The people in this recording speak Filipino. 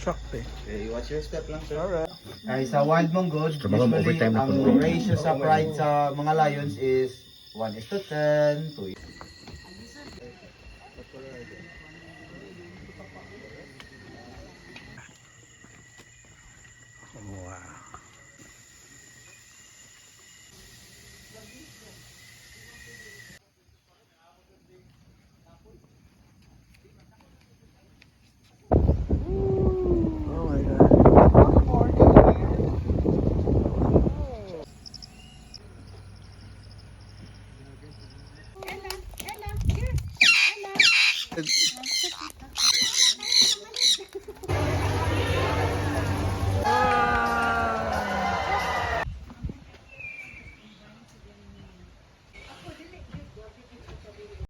Sakto eh. Okay, watch your step lang, sir. Alright. Ay, sa wild mongoose, Trabaho mo usually, overtime na ang control. ratio sa pride sa mga lions is 1:10, 2. Wow. Oh my God.